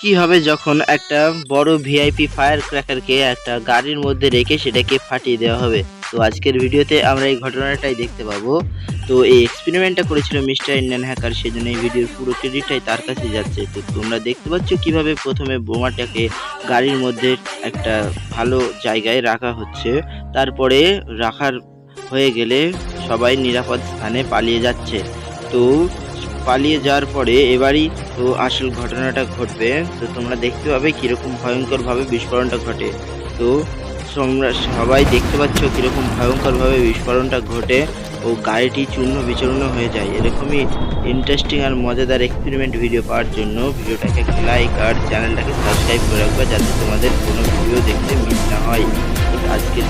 কি হবে যখন একটা বড় ভিআইপি ফায়ার ক্র্যাকারকে একটা গাড়ির মধ্যে রেখে সেটাকে ফাটিয়ে দেওয়া হবে। তো আজকের ভিডিওতে আমরা এই ঘটনাটাই দেখতে পাবো। তো এই এক্সপেরিমেন্টটা করেছিল মিস্টার ইন্ডিয়ান হ্যাকার, সেজন্য এই ভিডিওর পুরো ক্রেডিটটাই তার কাছে যাচ্ছে। তো তোমরা দেখতে পাচ্ছ কিভাবে প্রথমে বোমাটাকে গাড়ির মধ্যে একটা ভালো জায়গায় রাখা হচ্ছে, তারপরে রাখার হয়ে গেলে সবাই নিরাপদ স্থানে পালিয়ে যাচ্ছে। তো পালিয়ে যাওয়ার পরে এবারই তো আসল ঘটনাটা ঘটবে। তো তোমরা দেখতে পাবে কিরকম ভয়ঙ্করভাবে বিস্ফোরণটা ঘটে। তো তোমরা সবাই দেখতে পাচ্ছ কিরকম ভয়ঙ্করভাবে বিস্ফোরণটা ঘটে ও গাড়িটি চূর্ণ বিচূর্ণ হয়ে যায়। এরকমই ইন্টারেস্টিং আর মজাদার এক্সপেরিমেন্ট ভিডিও পাওয়ার জন্য ভিডিওটাকে একটা লাইক আর চ্যানেলটাকে সাবস্ক্রাইব করে রাখবা, যাতে তোমাদের কোনো ভিডিও দেখতে মিস না হয়। আজকের